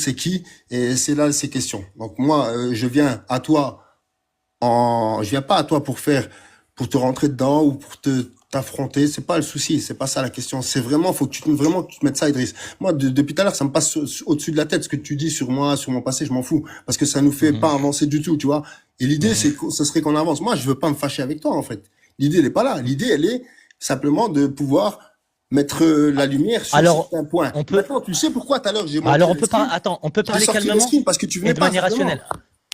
c'est qui, et c'est là ces questions. Donc moi, je viens à toi je viens pas à toi pour te rentrer dedans ou pour t'affronter. C'est pas le souci, c'est pas ça la question. C'est vraiment, faut que vraiment que tu te mettes ça, Idriss. Moi, depuis tout à l'heure, ça me passe au-dessus de la tête ce que tu dis sur moi, sur mon passé, je m'en fous, parce que ça nous fait Mhm, pas avancer du tout, tu vois. Et l'idée, mhm. ce serait qu'on avance. Moi, je veux pas me fâcher avec toi, en fait. L'idée, elle est pas là. L'idée, elle est simplement de pouvoir mettre la lumière sur Alors, certains points. on peut, Maintenant, tu sais pourquoi tout à l'heure j'ai alors montré on les peut pas, screens? attends, on peut J'ai parler sorti les calmement screens parce que tu et venais de pas, manière simplement. rationnelle.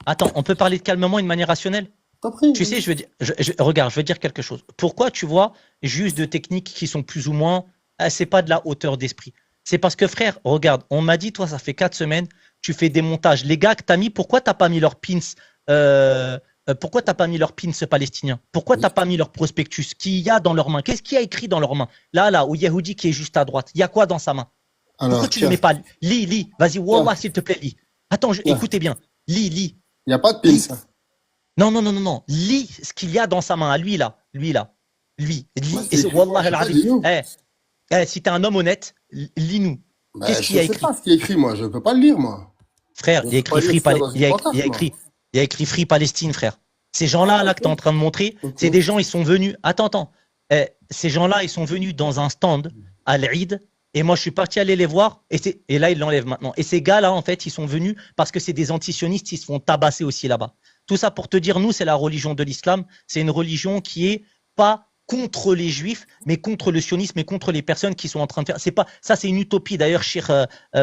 Attends, on peut parler de calmement et de manière rationnelle. T'en prie, Tu sais, vas-y. je veux dire, regarde, je veux dire quelque chose. Pourquoi tu vois juste de techniques qui sont plus ou moins, c'est pas de la hauteur d'esprit. C'est parce que frère, regarde, on m'a dit, toi, ça fait 4 semaines, tu fais des montages. Les gars que t'as mis, pourquoi t'as pas mis leurs pins, pourquoi t'as pas mis leurs pins palestiniens? Pourquoi t'as pas mis leur prospectus? Qu'il y a dans leurs mains? Qu'est-ce qu'il y a écrit dans leurs mains? Là, au Yehudi qui est juste à droite, il y a quoi dans sa main? Pourquoi Alors, tu le mets tiens, pas? Lis, vas-y, tiens, Wallah, s'il te plaît, lis. Attends, tiens. écoutez bien, lis, Il n'y a pas de pins, lis. ça. Non, non, non, non, non. Lis ce qu'il y a dans sa main, à lui là. Lui là. Lui. Moi, Lis. Et c'est c'est écrit quoi? Wallah Je sais pas, al-Azim. dis-nous. Si t'es un homme honnête, lis-nous. Ben, Qu'est-ce qu'il je y a sais écrit? pas ce qui est écrit, moi. Je peux pas le lire, moi. Frère, Je il y a peux pas écrit lire Free, ce qu'il y a dans Il une pancarte, moi. y a écrit Free Palestine, frère. Ces gens-là Ah, là, que tu es en ok. train de montrer, c'est Ok. des gens, ils sont venus. Attends. Ces gens-là, ils sont venus dans un stand à l'Eid. Et moi, je suis parti aller les voir. Et là, ils l'enlèvent maintenant. Et ces gars-là, en fait, ils sont venus parce que c'est des antisionistes, ils se font tabasser aussi là-bas. Tout ça pour te dire, nous, c'est la religion de l'islam. C'est une religion qui est pas contre les juifs, mais contre le sionisme et contre les personnes qui sont en train de faire. C'est pas ça, c'est une utopie. D'ailleurs,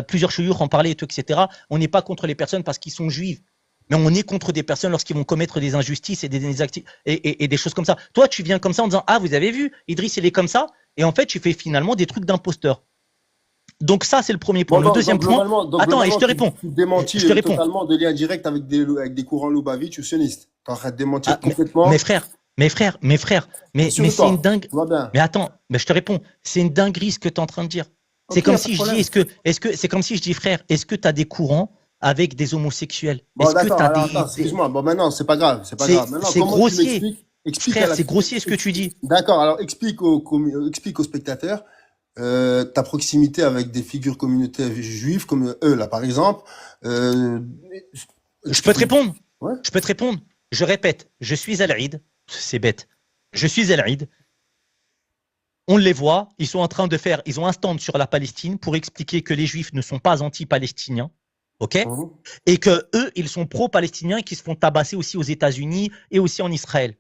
plusieurs chouyours en parlaient, et tout, etc. On n'est pas contre les personnes parce qu'ils sont juifs, mais on est contre des personnes lorsqu'ils vont commettre des injustices et et des choses comme ça. Toi, tu viens comme ça en disant ah vous avez vu, Idriss il est comme ça, et en fait tu fais finalement des trucs d'imposteur. Donc ça c'est le premier point. Bon, Le deuxième point, donc, attends et je globalement, te réponds, tu démentis je te réponds. totalement de lien direct avec des courants Lubavitch ou sionistes. Tu es en train de démentir Ah, mes complètement. frères, C'est sûr mais de c'est une toi. dingue. Tout va bien. Mais attends, mais je te réponds, c'est une dinguerie ce que tu es en train de dire. C'est Ok, y comme a pas de si je dis, problème. c'est comme si je dis, frère, est-ce que tu as des courants avec des homosexuels? Bon, Est-ce que tu d'accord. as Alors, attends, excuse-moi. Bon, maintenant, c'est pas grave. C'est pas grave. Maintenant, c'est comment tu grossier. m'expliques? Explique à Frère, la, c'est grossier ce que tu dis. d'accord. Alors, explique aux spectateurs, ta proximité avec des figures communautaires juives comme eux, là, par exemple. Euh, Je peux te explique-moi. répondre. Ouais. Je peux te répondre. Je répète, je suis à l'Aïd. C'est bête. Je suis à l'Aïd. On les voit, ils ont un stand sur la Palestine pour expliquer que les Juifs ne sont pas anti-palestiniens, ok? Mhm. Et que eux, ils sont pro-palestiniens et qu'ils se font tabasser aussi aux États-Unis et aussi en Israël.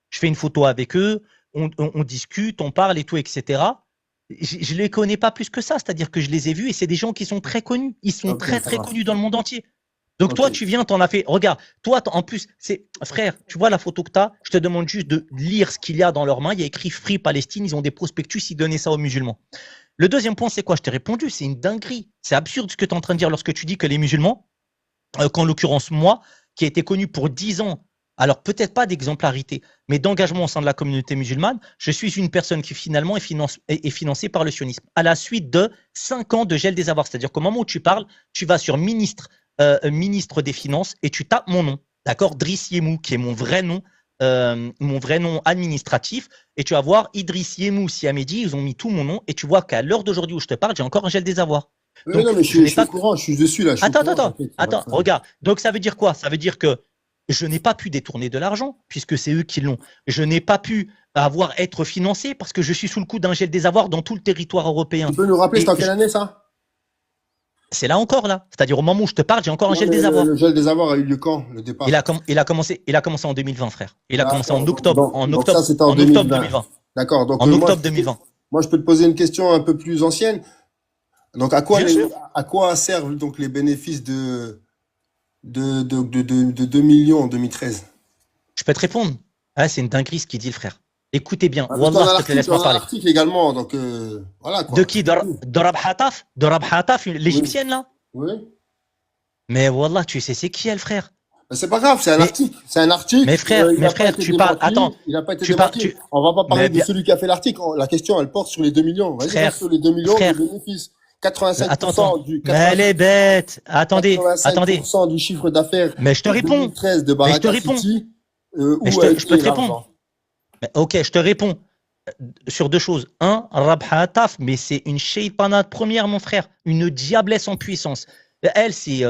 Je fais une photo avec eux, on discute, on parle et tout, etc. Je les connais pas plus que ça, c'est-à-dire que je les ai vus et c'est des gens qui sont très connus. Ils sont Ok, très ça très marche. connus dans le monde entier. Donc Ok. toi, tu viens, t'en as fait. Regarde, toi, en plus, c'est frère, tu vois la photo que tu as, je te demande juste de lire ce qu'il y a dans leurs mains. Il y a écrit Free Palestine, ils ont des prospectus, ils donnaient ça aux musulmans. Le deuxième point, c'est quoi? Je t'ai répondu, c'est une dinguerie. C'est absurde ce que tu es en train de dire lorsque tu dis que les musulmans, qu'en l'occurrence moi, qui ai été connu pour 10 ans, alors peut-être pas d'exemplarité, mais d'engagement au sein de la communauté musulmane, je suis une personne qui finalement est financée par le sionisme. À la suite de 5 ans de gel des avoirs, c'est-à-dire qu'au moment où tu parles, tu vas sur ministre des Finances et tu tapes mon nom, d'accord, Driss Yemou, qui est mon vrai nom administratif, et tu vas voir Idriss Yemou Siamedi, ils ont mis tout mon nom, et tu vois qu'à l'heure d'aujourd'hui où je te parle, j'ai encore un gel des avoirs. Oui, non, Donc, mais je je n'ai suis au pas. courant, je suis dessus, là, je suis au courant, t'inquiète, ça va Attends, très bien. regarde. Donc, ça veut dire quoi? Ça veut dire que je n'ai pas pu détourner de l'argent, puisque c'est eux qui l'ont. Je n'ai pas pu être financé parce que je suis sous le coup d'un gel des avoirs dans tout le territoire européen. Tu peux nous rappeler, c'était Et en quelle année, ça? c'est là encore, là. C'est-à-dire, au moment où je te parle, j'ai encore un Non, gel mais des avoirs. le gel des avoirs a eu lieu quand, le départ? Il a commencé en 2020, frère. Il a commencé D'accord, donc ça, c'était en en octobre 2020. 2020. D'accord, donc En octobre 2020. moi, je peux te poser une question un peu plus ancienne. Donc, Bien sûr. à quoi servent donc les bénéfices de 2 millions en 2013? Je peux te répondre. Ah, c'est une dinguerie ce qu'il dit, le frère. Écoutez bien. Parce Wallah, s'il te plaît, on laisse-moi a parler. l'article également, donc voilà De quoi. qui? C'est tout. De Rab Hataf? De Rab Hataf, Oui, l'égyptienne, là? oui. Mais Wallah, tu sais, c'est qui elle, frère? Mais c'est pas grave, c'est un Mais, article. C'est un article, il mes n'a pas frères, été tu parles. démenti. Attends, Il n'a pas été tu parles. démenti. On va pas parler Mais de bien, celui qui a fait l'article. La question, elle porte sur les 2 millions. Vas-y, reste frère, sur les 2 millions de frère. bénéfices. Attends. 85% Mais elle est bête. Attendez. 85% du chiffre d'affaires Mais je te de réponds. 2013 de Mais je te Baraka réponds. City, Mais où a je peux été te répondre. l'argent? Mais ok, je te réponds. Sur deux choses. Un, Rab Hataf, mais c'est une shaytanat première, mon frère. Une diablesse en puissance. Elle, c'est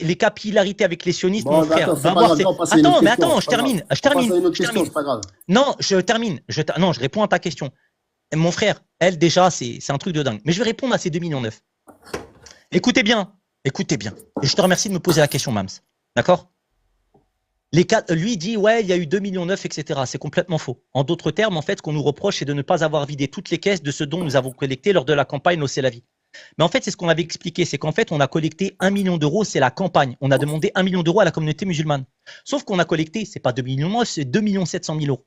les capillarités avec les sionistes, Bon, mon frère. d'accord, c'est Va pas voir, grave. c'est. Non, on passe à une autre Attends, mais question. attends, C'est pas grave. je On passe termine, à une autre je question, termine. c'est pas grave. Non, je termine. Non, je réponds à ta question. Et mon frère, elle, déjà, c'est un truc de dingue. Mais je vais répondre à ces 2,9 millions. Écoutez bien, écoutez bien. Et je te remercie de me poser la question, Mams. D'accord? Lui dit, ouais, il y a eu 2,9 millions, etc. C'est complètement faux. En d'autres termes, en fait, ce qu'on nous reproche, c'est de ne pas avoir vidé toutes les caisses de ce dont nous avons collecté lors de la campagne C'est la vie. Mais en fait, c'est ce qu'on avait expliqué, c'est qu'en fait, on a collecté 1 million d'euros, c'est la campagne. On a demandé 1 million d'euros à la communauté musulmane. Sauf qu'on a collecté, c'est pas 2,9 millions, c'est 2,7 millions euros.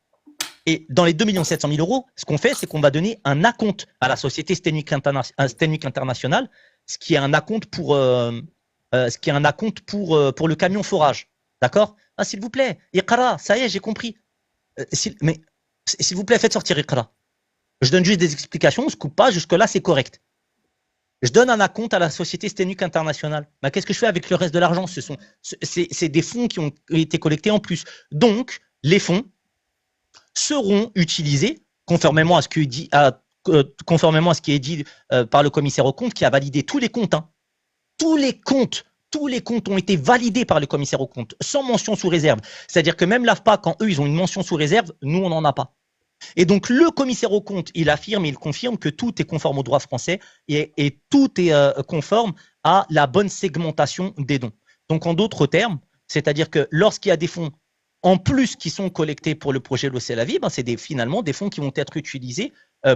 Et dans les 2,7 millions euros, ce qu'on fait, c'est qu'on va donner un acompte à la société Stenwick International, ce qui est un acompte pour le camion forage. D'accord? Ah, s'il vous plaît, Iqra, ça y est, j'ai compris. Mais s'il vous plaît, faites sortir Iqra. Je donne juste des explications, on ne se coupe pas, jusque-là, c'est correct. Je donne un acompte à la société Stenwick International. Mais qu'est-ce que je fais avec le reste de l'argent? C'est des fonds qui ont été collectés en plus. Donc, les fonds seront utilisés conformément à ce qui est dit, par le commissaire aux comptes qui a validé tous les comptes. Hein. Tous les comptes ont été validés par le commissaire aux comptes, sans mention sous réserve. C'est-à-dire que même l'AFPA, quand eux, ils ont une mention sous réserve, nous, on n'en a pas. Et donc, le commissaire aux comptes, il affirme et il confirme que tout est conforme au droit français et tout est conforme à la bonne segmentation des dons. Donc, en d'autres termes, c'est-à-dire que lorsqu'il y a des fonds en plus qui sont collectés pour le projet L'eau c'est la vie, c'est finalement des fonds qui vont être utilisés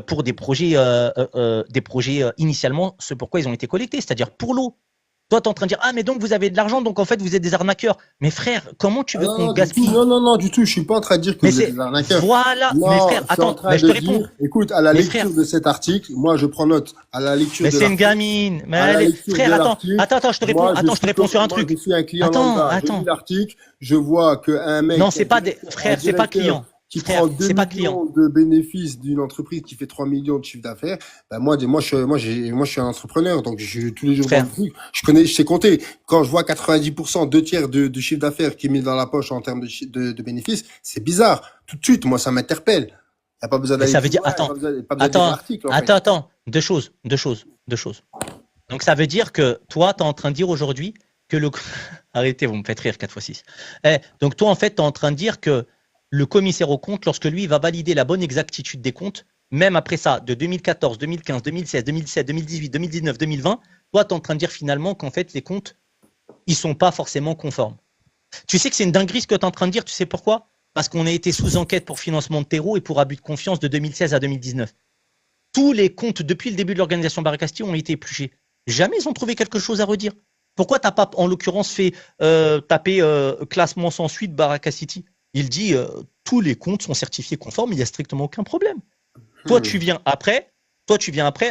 pour des projets initialement, ce pourquoi ils ont été collectés, c'est-à-dire pour l'eau. Toi, tu es en train de dire, ah, mais donc vous avez de l'argent, donc en fait, vous êtes des arnaqueurs. Mais frère, comment tu veux qu'on gaspille? Non, du tout. Je suis pas en train de dire que vous êtes des arnaqueurs. Voilà, non, mais frère, attends, mais je te réponds. Écoute, à la lecture de cet article, moi, je prends note. À la lecture mais c'est une gamine. Mais frère, attends, je te réponds. Attends, je te réponds sur un truc. Je suis un client lambda. Je lis l'article, je vois qu'un mec. Non, c'est pas des. Frère, c'est pas client. Qui prend 2 millions de bénéfices d'une entreprise qui fait 3 millions de chiffre d'affaires, ben moi, je suis un entrepreneur, donc je suis tous les jours dans le truc. Je sais compter. Quand je vois 90%, 2/3 de chiffre d'affaires qui est mis dans la poche en termes de bénéfices, c'est bizarre. Tout de suite, moi, ça m'interpelle. Il n'y a pas besoin d'aller. Ça veut dire, attends, deux choses. Donc, ça veut dire que toi, tu es en train de dire aujourd'hui que arrêtez, vous me faites rire 4x6. Donc, toi, en fait, tu es en train de dire que le commissaire aux comptes, lorsque lui va valider la bonne exactitude des comptes, même après ça, de 2014, 2015, 2016, 2017, 2018, 2019, 2020, toi, tu es en train de dire finalement qu'en fait, les comptes, ils sont pas forcément conformes. Tu sais que c'est une dinguerie ce que tu es en train de dire, tu sais pourquoi? Parce qu'on a été sous enquête pour financement de terreau et pour abus de confiance de 2016 à 2019. Tous les comptes depuis le début de l'organisation Baraka City ont été épluchés. Jamais ils ont trouvé quelque chose à redire. Pourquoi tu n'as pas, en l'occurrence, fait taper classement sans suite Baraka City? Il dit tous les comptes sont certifiés conformes, il n'y a strictement aucun problème. Toi, tu viens après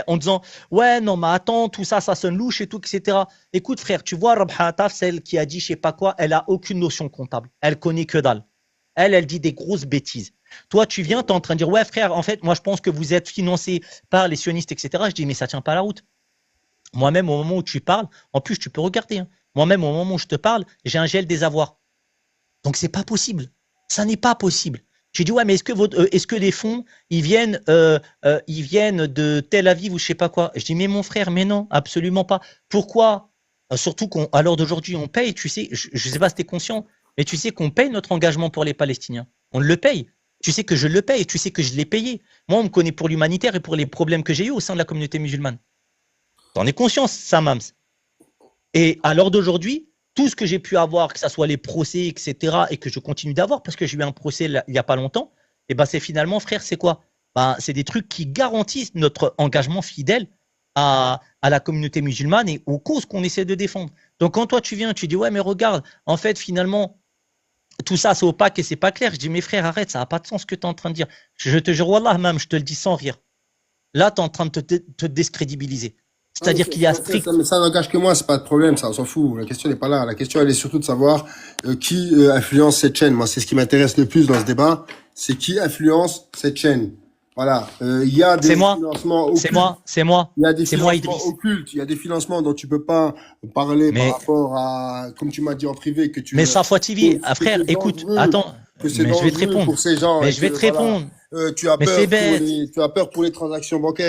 en disant ouais, non, mais attends, tout ça, ça sonne louche et tout, etc. Écoute, frère, tu vois, Rabha Ataf, celle qui a dit je sais pas quoi, elle a aucune notion comptable. Elle connaît que dalle. Elle dit des grosses bêtises. Toi, tu viens, tu es en train de dire ouais, frère, en fait, moi, je pense que vous êtes financé par les sionistes, etc. Je dis mais ça tient pas la route. Moi-même, au moment où tu parles, en plus, tu peux regarder. Hein. Moi-même, au moment où je te parle, j'ai un gel des avoirs. Donc, c'est pas possible. Ça n'est pas possible. Tu dis ouais, mais est-ce que les fonds ils viennent de Tel Aviv ou je sais pas quoi? Je dis mais mon frère, mais non, absolument pas. Pourquoi? Surtout qu'à l'heure d'aujourd'hui on paye. Tu sais, je sais pas si t'es conscient, mais tu sais qu'on paye notre engagement pour les Palestiniens. On le paye. Tu sais que je le paye. Tu sais que je l'ai payé. Moi, on me connaît pour l'humanitaire et pour les problèmes que j'ai eu au sein de la communauté musulmane. T'en es conscient, ça, Mams? Et à l'heure d'aujourd'hui, tout ce que j'ai pu avoir, que ce soit les procès, etc., et que je continue d'avoir, parce que j'ai eu un procès il n'y a pas longtemps, et ben c'est finalement, frère, c'est quoi? C'est des trucs qui garantissent notre engagement fidèle à la communauté musulmane et aux causes qu'on essaie de défendre. Donc quand toi tu viens, tu dis ouais, mais regarde, en fait, finalement, tout ça c'est opaque et c'est pas clair. Je dis mais frère, arrête, ça n'a pas de sens ce que tu es en train de dire. Je te jure, Wallah, même, je te le dis sans rire. Là, tu es en train de te décrédibiliser. C'est-à-dire qu'il y a strict. Ça n'engage que moi, c'est pas de problème, ça, on s'en fout. La question n'est pas là. La question, elle est surtout de savoir qui influence cette chaîne. Moi, c'est ce qui m'intéresse le plus dans ce débat, c'est qui influence cette chaîne. Voilà. Il y a des financements occultes. C'est moi. Il y a des financements occultes. Il y a des financements dont tu peux pas parler par rapport à, comme tu m'as dit en privé, que tu. Mais Safwa TV, frère, écoute, attends. Mais je vais te répondre. Pour ces gens. Mais je vais te répondre. Tu as peur pour les transactions bancaires.